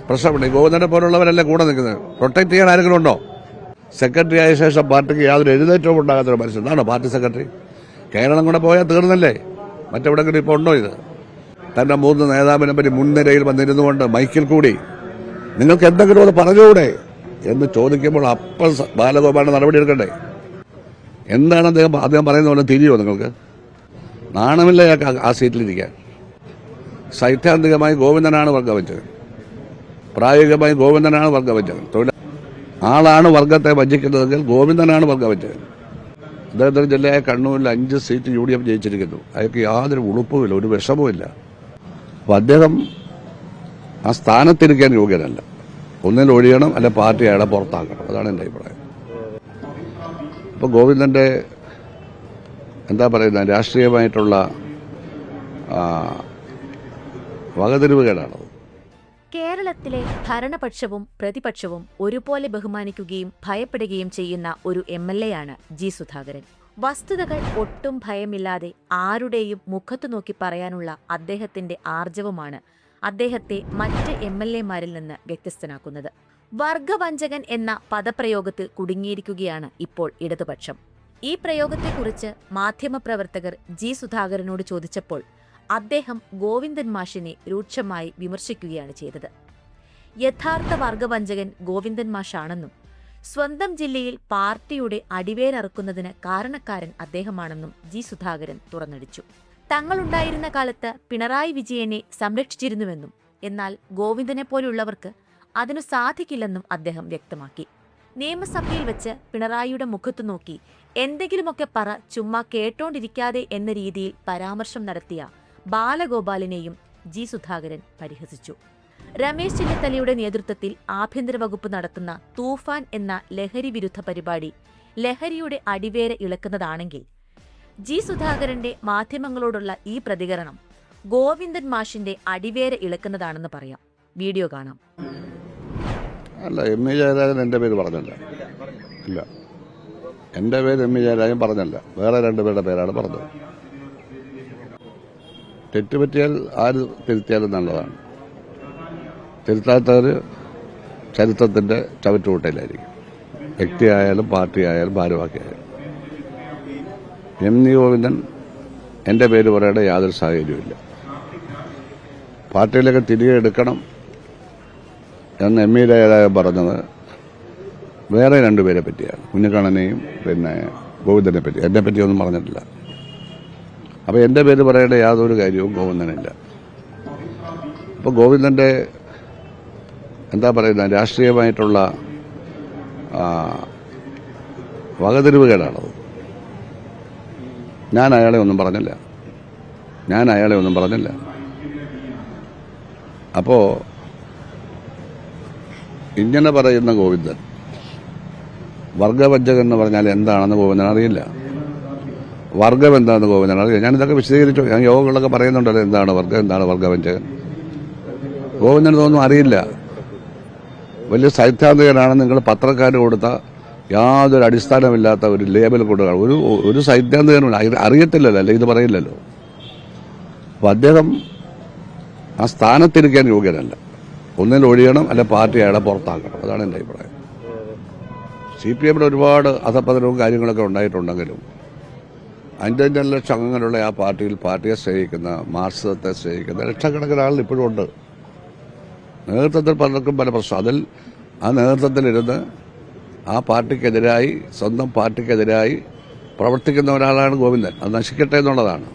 പ്രശ്നമുണ്ട്. ഗോവിന്ദനെ പോലുള്ളവരല്ലേ കൂടെ നിൽക്കുന്നത്. പ്രൊട്ടക്ട് ചെയ്യാൻ ആരെങ്കിലും ഉണ്ടോ? സെക്രട്ടറി ആയ ശേഷം പാർട്ടിക്ക് യാതൊരു എഴുന്നേറ്റവും ഉണ്ടാകാത്തൊരു മനുഷ്യൻ എന്നാണോ പാർട്ടി സെക്രട്ടറി? കേരളം കൂടെ പോയാൽ തീർന്നല്ലേ? മറ്റെവിടെങ്കിലും ഇപ്പോൾ ഉണ്ടോ ഇത്? തന്റെ 3 നേതാവിനെ പറ്റി മുൻനിരയിൽ വന്നിരുന്നുകൊണ്ട് മൈക്കിൽ കൂടി നിങ്ങൾക്ക് എന്തെങ്കിലും അത് പറഞ്ഞുകൂടെ എന്ന് ചോദിക്കുമ്പോൾ അപ്പോൾ ബാലഗോപാലിന്റെ നടപടി എടുക്കണ്ടേ? എന്താണ് അദ്ദേഹം പറയുന്ന പോലെ തിരിയോ നിങ്ങൾക്ക്? നാണമില്ല ആ സീറ്റിലിരിക്കാൻ. സൈദ്ധാന്തികമായി ഗോവിന്ദനാണ് വർഗം വെച്ചത്, പ്രായോഗികമായി ഗോവിന്ദനാണ് വർഗം വെച്ചത്. ആളാണ് വർഗത്തെ വഞ്ചിക്കുന്നതെങ്കിൽ ഗോവിന്ദനാണ് വർഗം വെച്ചത്. അദ്ദേഹത്തിന്റെ ജില്ലയായ കണ്ണൂരിൽ 5 സീറ്റ് UDF ജയിച്ചിരിക്കുന്നു. അയാൾക്ക് യാതൊരു ഉളുപ്പുമില്ല, ഒരു വിഷമവുമില്ല. അപ്പോൾ അദ്ദേഹം ആ സ്ഥാനത്തിരിക്കാൻ യോഗ്യനല്ല. ഒന്നിൽ ഒഴിയണം, അല്ലെ പാർട്ടി അയാളെ പുറത്താക്കണം. അതാണ് എൻ്റെ അഭിപ്രായം. ഇപ്പോൾ ഗോവിന്ദന്റെ എന്താ പറയുന്നത്, രാഷ്ട്രീയമായിട്ടുള്ള വകതിരിവുകേടാണത്. കേരളത്തിലെ ഭരണപക്ഷവും പ്രതിപക്ഷവും ഒരുപോലെ ബഹുമാനിക്കുകയും ഭയപ്പെടുകയും ചെയ്യുന്ന ഒരു MLA ആണ് ജി സുധാകരൻ. വസ്തുതകൾ ഒട്ടും ഭയമില്ലാതെ ആരുടെയും മുഖത്തു നോക്കി പറയാനുള്ള അദ്ദേഹത്തിന്റെ ആർജവമാണ് അദ്ദേഹത്തെ മറ്റ് MLA-മാരിൽ നിന്ന് വ്യത്യസ്തനാക്കുന്നത്. വർഗവഞ്ചകൻ എന്ന പദപ്രയോഗത്തിൽ കുടുങ്ങിയിരിക്കുകയാണ് ഇപ്പോൾ ഇടതുപക്ഷം. ഈ പ്രയോഗത്തെക്കുറിച്ച് മാധ്യമപ്രവർത്തകർ ജി സുധാകരനോട് ചോദിച്ചപ്പോൾ അദ്ദേഹം ഗോവിന്ദൻ മാഷിനെ രൂക്ഷമായി വിമർശിക്കുകയാണ് ചെയ്തത്. യഥാർത്ഥ വർഗവഞ്ചകൻ ഗോവിന്ദൻ മാഷാണെന്നും സ്വന്തം ജില്ലയിൽ പാർട്ടിയുടെ അടിവേരറുക്കുന്നതിന് കാരണക്കാരൻ അദ്ദേഹമാണെന്നും ജി സുധാകരൻ തുറന്നടിച്ചു. തങ്ങളുണ്ടായിരുന്ന കാലത്ത് പിണറായി വിജയനെ സംരക്ഷിച്ചിരുന്നുവെന്നും എന്നാൽ ഗോവിന്ദനെ പോലുള്ളവർക്ക് അതിനു സാധിക്കില്ലെന്നും അദ്ദേഹം വ്യക്തമാക്കി. നിയമസഭയിൽ വെച്ച് പിണറായിയുടെ മുഖത്തു നോക്കി എന്തെങ്കിലുമൊക്കെ പറ ചുമ്മാ കേട്ടോണ്ടിരിക്കാതെ എന്ന രീതിയിൽ പരാമർശം നടത്തിയ ബാലഗോപാലിനെയും ജി സുധാകരൻ പരിഹസിച്ചു. രമേശ് ചെന്നിത്തലയുടെ നേതൃത്വത്തിൽ ആഭ്യന്തര വകുപ്പ് നടത്തുന്ന തൂഫാൻ എന്ന ലഹരി വിരുദ്ധ പരിപാടി ലഹരിയുടെ അടിവേര ഇളക്കുന്നതാണെങ്കിൽ ജി സുധാകരന്റെ മാധ്യമങ്ങളോടുള്ള ഈ പ്രതികരണം ഗോവിന്ദൻ മാഷിന്റെ അടിവേര ഇളക്കുന്നതാണെന്ന് പറയാം. വീഡിയോ കാണാം. അല്ല, ME ജയരാജൻ എൻ്റെ പേര് പറഞ്ഞല്ല. ഇല്ല, എൻ്റെ പേര് ME ജയരാജൻ പറഞ്ഞല്ല. വേറെ 2 പേരുടെ പേരാണ് പറഞ്ഞത്. തെറ്റുപറ്റിയാൽ ആര് തിരുത്തിയാലും നല്ലതാണ്. തിരുത്താത്തവർ ചരിത്രത്തിന്റെ ചവറ്റുകൂട്ടയിലായിരിക്കും. വ്യക്തിയായാലും പാർട്ടിയായാലും ഭാരവാഹിയായാലും. ME ഗോവിന്ദൻ എൻ്റെ പേര് പറയേണ്ട യാതൊരു സാഹചര്യവുമില്ല. പാർട്ടിയിലേക്ക് തിരികെ എടുക്കണം എന്ന് ME ജയരാജൻ പറഞ്ഞത് വേറെ 2 പേരെ പറ്റിയാണ്. കുഞ്ഞിക്കണ്ണനെയും ഗോവിന്ദനെ പറ്റി. എന്നെ പറ്റിയൊന്നും പറഞ്ഞിട്ടില്ല. അപ്പോൾ എൻ്റെ പേര് പറയേണ്ട യാതൊരു കാര്യവും ഗോവിന്ദനില്ല. അപ്പോൾ ഗോവിന്ദന്റെ എന്താ പറയുന്നത്, രാഷ്ട്രീയമായിട്ടുള്ള വകതിരിവുകേടാണത്. ഞാൻ അയാളെ ഒന്നും പറഞ്ഞില്ല. അപ്പോ ഇങ്ങനെ പറയുന്ന ഗോവിന്ദൻ വർഗവഞ്ചകൻ എന്ന് പറഞ്ഞാൽ എന്താണെന്ന് ഗോവിന്ദൻ അറിയില്ല. വർഗം എന്താണെന്ന് ഗോവിന്ദൻ അറിയില്ല. ഞാനിതൊക്കെ വിശദീകരിച്ചു. ഞാൻ യോഗങ്ങളൊക്കെ പറയുന്നുണ്ടല്ലോ എന്താണ് വർഗം, എന്താണ് വർഗവഞ്ചകൻ. ഗോവിന്ദൻ ഇതൊന്നും അറിയില്ല. വലിയ സൈദ്ധാന്തികനാണ്. നിങ്ങൾ പത്രക്കാർ കൊടുത്ത യാതൊരു അടിസ്ഥാനമില്ലാത്ത ഒരു ലേബൽ കൊടുക്കുക. ഒരു സൈദ്ധാന്തികനും അറിയത്തില്ലല്ലോ, അല്ലെ ഇത് പറയില്ലല്ലോ. അപ്പൊ അദ്ദേഹം ആ സ്ഥാനത്തിരിക്കാൻ യോഗ്യനല്ല. ഒന്നിൽ ഒഴിയണം, അല്ലെ പാർട്ടി അയാളെ പുറത്താക്കണം. അതാണ് എൻ്റെ അഭിപ്രായം. CPM-ൽ ഒരുപാട് അധപതനവും കാര്യങ്ങളൊക്കെ ഉണ്ടായിട്ടുണ്ടെങ്കിലും 5 ലക്ഷം അംഗങ്ങളുള്ള ആ പാർട്ടിയെ സ്നേഹിക്കുന്ന, മാർക്സിസത്തെ സ്നേഹിക്കുന്ന ലക്ഷക്കണക്കിന് ആളുകൾ ഇപ്പോഴും ഉണ്ട്. നേതൃത്വത്തിൽ പലർക്കും പല പ്രശ്നം. അതിൽ ആ നേതൃത്വത്തിലിരുന്ന് ആ പാർട്ടിക്കെതിരായി, സ്വന്തം പാർട്ടിക്കെതിരായി പ്രവർത്തിക്കുന്ന ഒരാളാണ് ഗോവിന്ദൻ. അത് നശിക്കട്ടെ എന്നുള്ളതാണ്.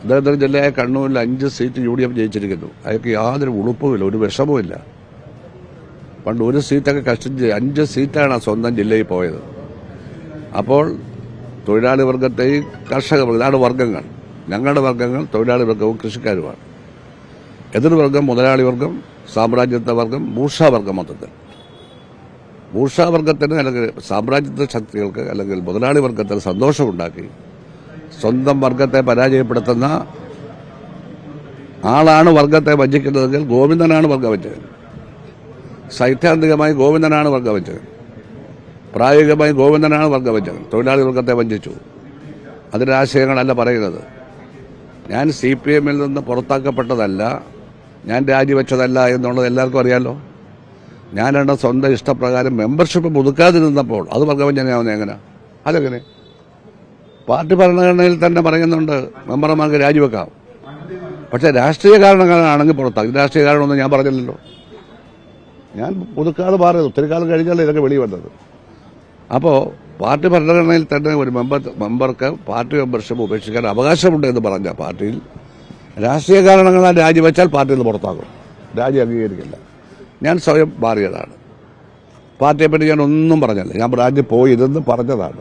അദ്ദേഹത്തിന്റെ ജില്ലയായ കണ്ണൂരിൽ 5 സീറ്റ് UDF ജയിച്ചിരിക്കുന്നു. അയാൾക്ക് യാതൊരു ഉളുപ്പുമില്ല, ഒരു വിഷമവുമില്ല. പണ്ട് 1 സീറ്റൊക്കെ കഷ്ടിച്ച് 5 സീറ്റാണ് സ്വന്തം ജില്ലയിൽ പോയത്. അപ്പോൾ തൊഴിലാളി വർഗത്തെയും കർഷക വർഗം, ഇതാണ് വർഗങ്ങൾ. ഞങ്ങളുടെ വർഗങ്ങൾ തൊഴിലാളി വർഗവും കൃഷിക്കാരുമാണ്. എതിർവർഗം മുതലാളി വർഗം, സാമ്രാജ്യത്വ വർഗം, ബൂർഷ്വാവർഗം. മൊത്തത്തിൽ ബൂർഷ്വാവർഗത്തിന് അല്ലെങ്കിൽ സാമ്രാജ്യത്വ ശക്തികൾക്ക് അല്ലെങ്കിൽ മുതലാളി വർഗത്തിന് സന്തോഷമുണ്ടാക്കി സ്വന്തം വർഗത്തെ പരാജയപ്പെടുത്തുന്ന ആളാണ് വർഗത്തെ വഞ്ചിക്കുന്നതെങ്കിൽ ഗോവിന്ദനാണ് വർഗം വെച്ചത്. സൈദ്ധാന്തികമായി ഗോവിന്ദനാണ് വർഗം വെച്ചത്, പ്രായോഗികമായി ഗോവിന്ദനാണ് വർഗം വെച്ചത്. തൊഴിലാളി വർഗത്തെ വഞ്ചിച്ചു. അതിന്റെ ആശയങ്ങളല്ല പറയുന്നത്. ഞാൻ CPM-ൽ നിന്ന് പുറത്താക്കപ്പെട്ടതല്ല, ഞാൻ രാജിവെച്ചതല്ല എന്നുള്ളത് എല്ലാവർക്കും അറിയാമല്ലോ. ഞാൻ എൻ്റെ സ്വന്തം ഇഷ്ടപ്രകാരം മെമ്പർഷിപ്പ് പുതുക്കാതിരുന്നപ്പോൾ അത് വർഗവഞ്ചനയാവുന്നത് എങ്ങനെ? അതെങ്ങനെ? പാർട്ടി ഭരണഘടനയിൽ തന്നെ പറയുന്നുണ്ട് മെമ്പർമാർക്ക് രാജിവെക്കാം. പക്ഷേ രാഷ്ട്രീയ കാരണങ്ങളാണെങ്കിൽ പുറത്താക്കും. രാഷ്ട്രീയ കാരണമൊന്നും ഞാൻ പറഞ്ഞില്ലല്ലോ. ഞാൻ പുതുക്കാതെ പറയുന്നത് ഒത്തിരി കാലം കഴിഞ്ഞാൽ ഇതൊക്കെ വെളി വന്നത്. അപ്പോൾ പാർട്ടി ഭരണഘടനയിൽ തന്നെ ഒരു മെമ്പർക്ക് പാർട്ടി മെമ്പർഷിപ്പ് ഉപേക്ഷിക്കാൻ അവകാശമുണ്ട് എന്ന് പറഞ്ഞ പാർട്ടിയിൽ രാഷ്ട്രീയ കാരണങ്ങളാൽ രാജിവെച്ചാൽ പാർട്ടിയിൽ നിന്ന് പുറത്താക്കും. രാജി അംഗീകരിക്കില്ല. ഞാൻ സ്വയം മാറിയതാണ്. പാർട്ടിയെപ്പറ്റി ഞാൻ ഒന്നും പറഞ്ഞില്ല. ഞാൻ രാജ്യം പോയി ഇതെന്ന് പറഞ്ഞതാണ്.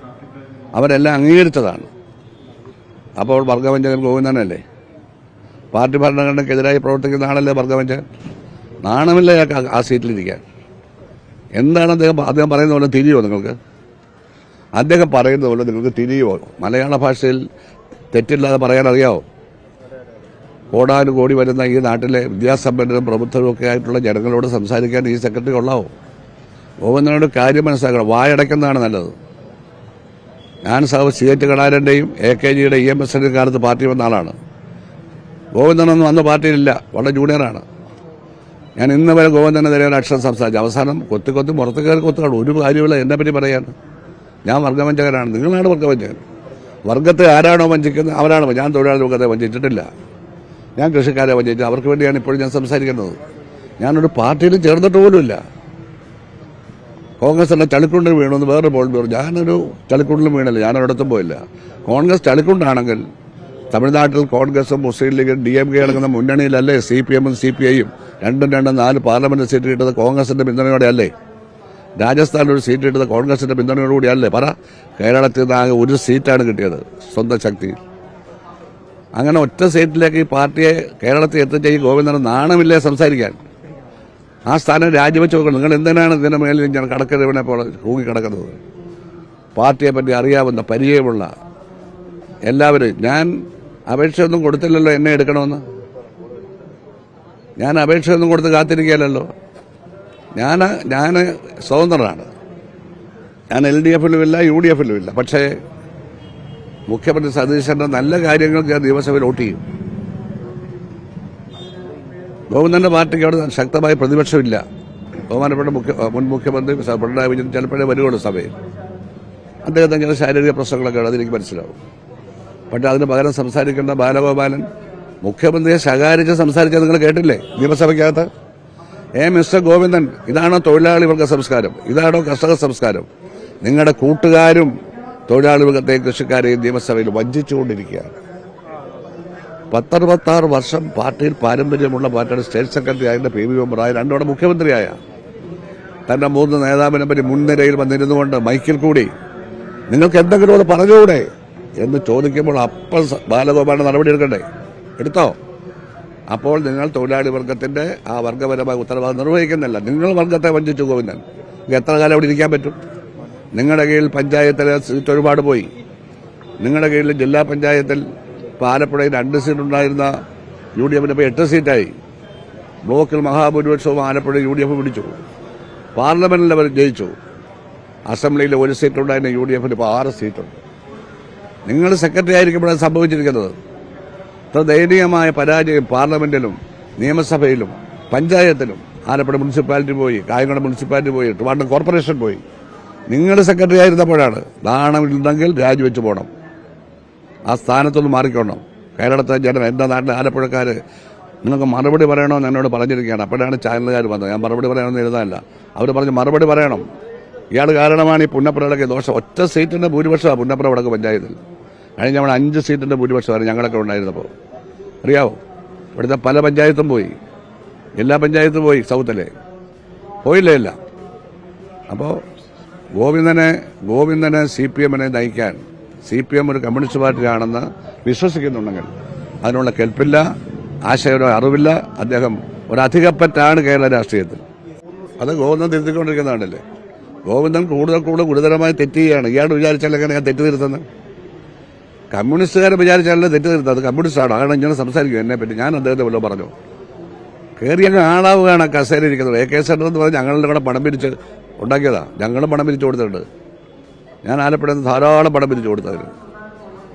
അവരെല്ലാം അംഗീകരിച്ചതാണ്. അപ്പോൾ വർഗവഞ്ചകൻ ഗോവിന്ദനല്ലേ? പാർട്ടി ഭരണഘടനയ്ക്കെതിരായി പ്രവർത്തിക്കുന്ന ആളല്ലേ വർഗവഞ്ചകൻ? നാണമില്ല ആ സീറ്റിലിരിക്കാൻ. എന്താണ് അദ്ദേഹം പറയുന്ന പോലെ തിരിയുമോ നിങ്ങൾക്ക്? അദ്ദേഹം പറയുന്നത് പോലെ നിങ്ങൾക്ക് തിരിയുമോ? മലയാള ഭാഷയിൽ തെറ്റില്ലാതെ പറയാൻ അറിയാമോ? കോടാനുകോടി വരുന്ന ഈ നാട്ടിലെ വിദ്യാസമ്പന്നരും പ്രബുദ്ധരും ഒക്കെ ആയിട്ടുള്ള ജനങ്ങളോട് സംസാരിക്കാൻ ഈ സെക്രട്ടറി കൊള്ളാവോ? ഗോവിന്ദനോട് കാര്യം മനസ്സിലാക്കണം. വായടയ്ക്കുന്നതാണ് നല്ലത്. ഞാൻ CH കടാരൻ്റെയും AKGയുടെ EMSന്റെ കാലത്ത് പാർട്ടി വന്ന ആളാണ്. ഗോവിന്ദനൊന്നും അന്ന് പാർട്ടിയിലില്ല. വളരെ ജൂനിയറാണ്. ഞാൻ ഇന്ന് വരെ ഗോവിന്ദനെതിരെ ഒരു അക്ഷരം സംസാരിച്ചു. അവസാനം കൊത്തി പുറത്ത് കയറി കൊത്തുകയാണ്. ഒരു കാര്യമില്ല എന്നെപ്പറ്റി പറയാൻ. ഞാൻ വർഗവഞ്ചകനാണ്. നിങ്ങളാണ് വർഗവഞ്ചകൻ. വർഗത്തെ ആരാണോ വഞ്ചിക്കുന്നത് അവരാണ്. ഞാൻ തൊഴിലാളി വർഗത്തെ വഞ്ചിച്ചിട്ടില്ല. ഞാൻ കൃഷിക്കാരെ വഞ്ചിച്ചു. അവർക്ക് വേണ്ടിയാണ് ഇപ്പോഴും ഞാൻ സംസാരിക്കുന്നത്. ഞാനൊരു പാർട്ടിയിലും ചേർന്നിട്ട് പോലുമില്ല. കോൺഗ്രസിൻ്റെ ചളിക്കുണ്ടിൽ വീണമെന്ന് വേറൊരു പോൾ പറഞ്ഞു. ഞാനൊരു ചളിക്കുണ്ടിലും വീണല്ല. ഞാനൊരിടത്തും പോയില്ല. കോൺഗ്രസ് ചളിക്കുണ്ടാണെങ്കിൽ തമിഴ്നാട്ടിൽ കോൺഗ്രസും മുസ്ലിം ലീഗും DMK അടങ്ങുന്ന മുന്നണിയിലല്ലേ CPMഉം CPIയും 4 പാർലമെന്റ് സീറ്റ് കിട്ടുന്നത് കോൺഗ്രസിന്റെ പിന്തുണയോടെ അല്ലേ? രാജസ്ഥാനിൽ ഒരു സീറ്റ് കിട്ടുന്നത് കോൺഗ്രസിന്റെ പിന്തുണയോടുകൂടി അല്ലേ? പറ. കേരളത്തിൽ നിന്ന് ആകെ ഒരു സീറ്റാണ് കിട്ടിയത് സ്വന്തം ശക്തി. അങ്ങനെ ഒറ്റ സീറ്റിലേക്ക് ഈ പാർട്ടിയെ കേരളത്തിൽ എത്തിച്ച ഈ ഗോവിന്ദന് നാണമില്ലേ സംസാരിക്കാൻ? ആ സ്ഥാനം രാജിവെച്ച് നോക്കണം. നിങ്ങൾ എന്തിനാണ് ഇതിന്റെ മേലിൽ ഞാൻ കടക്കരുവിനെ പോലെ കൂങ്ങിക്കിടക്കുന്നത്? പാർട്ടിയെ പറ്റി അറിയാവുന്ന പരിചയമുള്ള എല്ലാവരും. ഞാൻ അപേക്ഷയൊന്നും കൊടുത്തില്ലല്ലോ എന്നെ എടുക്കണമെന്ന്. ഞാൻ അപേക്ഷയൊന്നും കൊടുത്ത് കാത്തിരിക്കുകയല്ലോ. ഞാൻ സ്വതന്ത്രനാണ്. ഞാൻ LDFലും ഇല്ല UDFലും ഇല്ല. പക്ഷേ മുഖ്യമന്ത്രി സതീശന്റെ നല്ല കാര്യങ്ങൾക്ക് ഞാൻ നിയമസഭയിൽ വോട്ട് ചെയ്യും. ഗോവിന്ദന്റെ പാർട്ടിക്ക് അവിടെ ശക്തമായ പ്രതിപക്ഷമില്ല. ബഹുമാനപ്പെട്ട മുൻ മുഖ്യമന്ത്രി പിണറായി വിജയൻ ചിലപ്പോഴേ വരുവുള്ളൂ സഭയിൽ. അദ്ദേഹത്തിന് ചില ശാരീരിക പ്രശ്നങ്ങളൊക്കെ ഉണ്ട്. അതെനിക്ക് മനസ്സിലാവും. പക്ഷേ അതിന് പകരം സംസാരിക്കേണ്ട ബാലഗോപാലൻ മുഖ്യമന്ത്രിയെ ശകാരിച്ച് സംസാരിച്ചത് നിങ്ങൾ കേട്ടില്ലേ നിയമസഭയ്ക്കകത്ത്? മിസ്റ്റർ ഗോവിന്ദൻ, ഇതാണോ തൊഴിലാളി വർഗ സംസ്കാരം? ഇതാണോ കർഷക സംസ്കാരം? നിങ്ങളുടെ കൂട്ടുകാരും തൊഴിലാളി വർഗത്തെയും കൃഷിക്കാരെയും നിയമസഭയിൽ വഞ്ചിച്ചുകൊണ്ടിരിക്കുകയാണ്. 66 വർഷം പാർട്ടിയിൽ പാരമ്പര്യമുള്ള പാർട്ടിയുടെ സ്റ്റേറ്റ് സെക്രട്ടറി ആയിട്ട് PV മെമ്പറായ 2 തവണ മുഖ്യമന്ത്രിയായ തന്റെ 3 നേതാവിനെ പറ്റി മുൻനിരയിൽ വന്നിരുന്നുകൊണ്ട് മൈക്കിൽ കൂടി നിങ്ങൾക്ക് എന്തെങ്കിലും അത് പറഞ്ഞുകൂടെ എന്ന് ചോദിക്കുമ്പോൾ അപ്പോൾ ബാലഗോപാലൻ നടപടി എടുക്കണ്ടേ? എടുത്തോ? അപ്പോൾ നിങ്ങൾ തൊഴിലാളി വർഗത്തിന്റെ ആ വർഗപരമായ ഉത്തരവാദിത്വം നിർവഹിക്കുന്നില്ല. നിങ്ങൾ വർഗത്തെ വഞ്ചിച്ചു ഗോവിന്ദൻ. എത്ര കാലം അവിടെ ഇരിക്കാൻ പറ്റും? നിങ്ങളുടെ കീഴിൽ പഞ്ചായത്തിലെ സീറ്റ് ഒരുപാട് പോയി. നിങ്ങളുടെ കീഴിൽ ജില്ലാ പഞ്ചായത്തിൽ ആലപ്പുഴയിൽ 2 സീറ്റ് ഉണ്ടായിരുന്ന UDFന് ഇപ്പോൾ 8 സീറ്റായി. ബ്ലോക്കിൽ മഹാഭൂരിപക്ഷവും ആലപ്പുഴ UDF പിടിച്ചു. പാർലമെന്റിൽ അവർ ജയിച്ചു. അസംബ്ലിയിൽ 1 സീറ്റ് ഉണ്ടായിരുന്ന UDFന് ഇപ്പോൾ 6 സീറ്റുണ്ട്. നിങ്ങൾ സെക്രട്ടറി ആയിരിക്കുമ്പോഴാണ് സംഭവിച്ചിരിക്കുന്നത്. ഇത്ര ദയനീയമായ പരാജയം പാർലമെന്റിലും നിയമസഭയിലും പഞ്ചായത്തിലും. ആലപ്പുഴ മുനിസിപ്പാലിറ്റി പോയി, കായംകുളം മുനിസിപ്പാലിറ്റി പോയി, ട്രിവാൻഡ്രം കോർപ്പറേഷൻ പോയി. നിങ്ങൾ സെക്രട്ടറി ആയിരുന്നപ്പോഴാണ്. നാണമില്ലെങ്കിൽ രാജിവെച്ച് പോകണം. ആ സ്ഥാനത്തൊന്ന് മാറിക്കോണം. കേരളത്തെ ജനം, എൻ്റെ നാട്ടിലെ ആലപ്പുഴക്കാർ നിങ്ങൾക്ക് മറുപടി പറയണമെന്ന് എന്നോട് പറഞ്ഞിരിക്കുകയാണ്. അപ്പോഴാണ് ചാനലുകാർ വന്നത്. ഞാൻ മറുപടി പറയണമെന്ന് എഴുതാനല്ല. അവർ പറഞ്ഞ് മറുപടി പറയണം. ഇയാൾ കാരണമാണ് ഈ പുന്നപ്രയിലൊക്കെ ദോഷം. ഒറ്റ സീറ്റിന്റെ ഭൂരിപക്ഷമാണ് പുന്നപ്ര വടക്ക് പഞ്ചായത്തിൽ. കഴിഞ്ഞ നമ്മൾ 5 സീറ്റിന്റെ ഭൂരിപക്ഷമായിരുന്നു ഞങ്ങളൊക്കെ ഉണ്ടായിരുന്നപ്പോൾ. അറിയാവോ? ഇവിടുത്തെ പല പഞ്ചായത്തും പോയി. എല്ലാ പഞ്ചായത്തും പോയി. സൗത്തിലെ പോയില്ലേ എല്ലാം. അപ്പോൾ ഗോവിന്ദനെ CPMനെ നയിക്കാൻ CPM ഒരു കമ്മ്യൂണിസ്റ്റ് പാർട്ടിയാണെന്ന് വിശ്വസിക്കുന്നുണ്ടെങ്കിൽ അതിനുള്ള കെൽപ്പില്ല, ആശയപരമായ അറിവില്ല. അദ്ദേഹം ഒരധികപ്പറ്റാണ് കേരള രാഷ്ട്രീയത്തിൽ. അത് ഗോവിന്ദൻ തിരുത്തിക്കൊണ്ടിരിക്കുന്നതാണല്ലേ. ഗോവിന്ദൻ കൂടുതൽ ഗുരുതരമായി തെറ്റ് ചെയ്യുകയാണ്. ഇയാൾ വിചാരിച്ചാൽ എങ്ങനെയാണ് തെറ്റ് തിരുത്തുന്നത്? കമ്മ്യൂണിസ്റ്റുകാരെ വിചാരിച്ചാലേ തെറ്റ് തിരുത്തുന്നത്. അത് കമ്മ്യൂണിസ്റ്റാണ്. അതാണ് ഇങ്ങനെ സംസാരിക്കും എന്നെ പറ്റി. ഞാൻ അദ്ദേഹത്തെ വല്ലതും പറഞ്ഞു. കയറി അങ്ങ് ആളാവുകയാണ് കസേരയിരിക്കുന്നത്. AK സെന്റർ എന്ന് പറഞ്ഞാൽ ഞങ്ങളുടെ കൂടെ പണം പിരിച്ച് ഉണ്ടാക്കിയതാണ്. ഞങ്ങളും പണം പിരിച്ചു കൊടുത്തിട്ടുണ്ട്. ഞാൻ ആലപ്പുഴയിൽ നിന്ന് ധാരാളം പണം പിരിച്ചു കൊടുത്തതിന്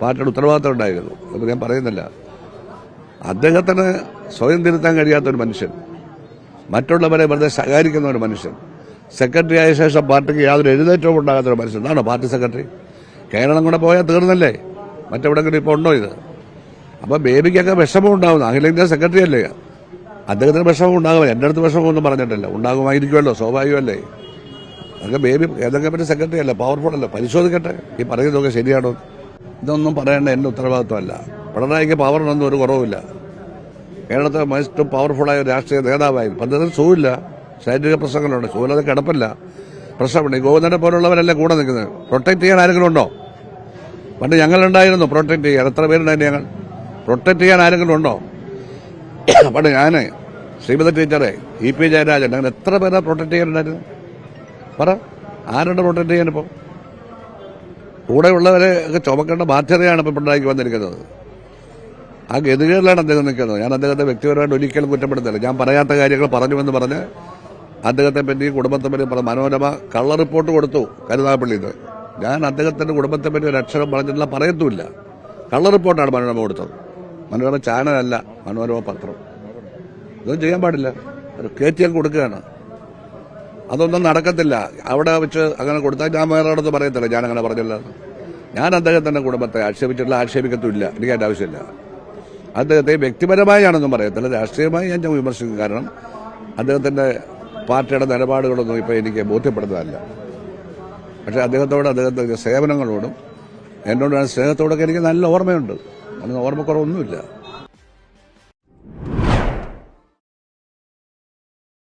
പാർട്ടിയുടെ ഉത്തരവാദിത്തം ഉണ്ടായിരുന്നു. അപ്പോൾ ഞാൻ പറയുന്നില്ല. അദ്ദേഹത്തിന് സ്വയം തിരുത്താൻ കഴിയാത്തൊരു മനുഷ്യൻ, മറ്റുള്ളവരെ വെറുതെ ശകാരിക്കുന്ന ഒരു മനുഷ്യൻ, സെക്രട്ടറി ആയ ശേഷം പാർട്ടിക്ക് യാതൊരു എഴുന്നേറ്റവും ഉണ്ടാകാത്തൊരു മനുഷ്യൻ. എന്നാണോ പാർട്ടി സെക്രട്ടറി? കേരളം കൂടെ പോയാൽ തീർന്നല്ലേ? മറ്റെവിടെങ്കിലും ഇപ്പോൾ ഉണ്ടോ ഇത്? അപ്പോൾ ബേബിക്കൊക്കെ വിഷമം ഉണ്ടാകുന്നു. അഖിലേന്ത്യാ സെക്രട്ടറി അല്ലേ, അദ്ദേഹത്തിന് വിഷമം ഉണ്ടാകും. എൻ്റെ അടുത്ത് വിഷമമൊന്നും പറഞ്ഞിട്ടില്ല. ഉണ്ടാകുമായിരിക്കുമല്ലോ, സ്വാഭാവികമല്ലേ. അതൊക്കെ ബേബി ഏതൊക്കെ പറ്റി സെക്രട്ടറി അല്ലേ, പവർഫുൾ അല്ലേ, പരിശോധിക്കട്ടെ ഈ പറയുന്നതൊക്കെ ശരിയാണോ. ഇതൊന്നും പറയേണ്ട എൻ്റെ ഉത്തരവാദിത്വമല്ല. പിണറായിക്ക് പവറിനൊന്നും ഒരു കുറവുമില്ല. കേരളത്തിലെ മോസ്റ്റ് പവർഫുള്ളായ ഒരു രാഷ്ട്രീയ നേതാവായിരുന്നു. പദ്ധതി സുഖമില്ല, ശാരീരിക പ്രശ്നങ്ങളുണ്ട്, സുഖമില്ലാതെ കിടപ്പില്ല, പ്രശ്നമുണ്ട്. ഈ ഗോവിന്ദനെ പോലുള്ളവരല്ലേ കൂടെ നിൽക്കുന്നത്. പ്രൊട്ടക്ട് ചെയ്യാൻ ആരെങ്കിലും ഉണ്ടോ? പണ്ട് ഞങ്ങളുണ്ടായിരുന്നു പ്രൊട്ടക്ട് ചെയ്യാൻ. എത്ര പേരുണ്ടായിരുന്നു ഞങ്ങൾ? പ്രൊട്ടക്ട് ചെയ്യാൻ ആരെങ്കിലും ഉണ്ടോ? പണ്ട് ഞാൻ, ശ്രീമതി ടീച്ചറെ, ഇ പി ജയരാജൻ, അങ്ങനെ എത്ര പേരെ പ്രൊട്ടക്ട് ചെയ്യാനുണ്ടായിരുന്നു? പറ, ആരുണ്ട് പ്രൊട്ടക്ട് ചെയ്യാനിപ്പോൾ? കൂടെയുള്ളവരെ ഒക്കെ ചുമക്കേണ്ട ബാധ്യതയാണ് ഇപ്പോൾ പിണറായിക്ക് വന്നിരിക്കുന്നത്. ആ ഗതികേടിലാണ് അദ്ദേഹം നിൽക്കുന്നത്. ഞാൻ അദ്ദേഹത്തെ വ്യക്തിപരമായിട്ട് ഒരിക്കലും കുറ്റപ്പെടുത്തില്ല. ഞാൻ പറയാത്ത കാര്യങ്ങൾ പറഞ്ഞുവെന്ന് പറഞ്ഞ് അദ്ദേഹത്തെ പറ്റി, കുടുംബത്തെ പറ്റി മനോരമ കള്ള റിപ്പോർട്ട് കൊടുത്തു കരുനാഗപ്പള്ളിയിൽ. ഞാൻ അദ്ദേഹത്തിന്റെ കുടുംബത്തെ പറ്റി ഒരു അക്ഷരം പറഞ്ഞിട്ടില്ല, പറയത്തുമില്ല. കള്ള റിപ്പോർട്ടാണ് മനോരമ കൊടുത്തത്. മനോരമ ചാനലല്ല, മനോരമ പത്രം. ഇതൊന്നും ചെയ്യാൻ പാടില്ല. ഒരു കയറ്റിയാൽ കൊടുക്കുകയാണ്. അതൊന്നും നടക്കത്തില്ല. അവിടെ വെച്ച് അങ്ങനെ കൊടുത്താൽ ഞാൻ വേറെ അടുത്ത് പറയത്തില്ല ഞാൻ അങ്ങനെ പറഞ്ഞില്ല. ഞാൻ അദ്ദേഹത്തിന്റെ കുടുംബത്തെ ആക്ഷേപിച്ചിട്ടില്ല, ആക്ഷേപിക്കത്തുമില്ല. എനിക്ക് അതിന്റെ ആവശ്യമില്ല. അദ്ദേഹത്തെ വ്യക്തിപരമായി ഞാനൊന്നും പറയത്തില്ല, രാഷ്ട്രീയമായി ഞാൻ വിമർശിക്കും. കാരണം അദ്ദേഹത്തിന്റെ പാർട്ടിയുടെ നിലപാടുകളൊന്നും ഇപ്പോൾ എനിക്ക് ബോധ്യപ്പെടുന്നതല്ല. പക്ഷേ അദ്ദേഹത്തോട്, അദ്ദേഹത്തിന്റെ സേവനങ്ങളോടും എന്നോട് സ്നേഹത്തോടൊക്കെ എനിക്ക് നല്ല ഓർമ്മയുണ്ട്. അതിന് ഓർമ്മക്കുറവൊന്നുമില്ല.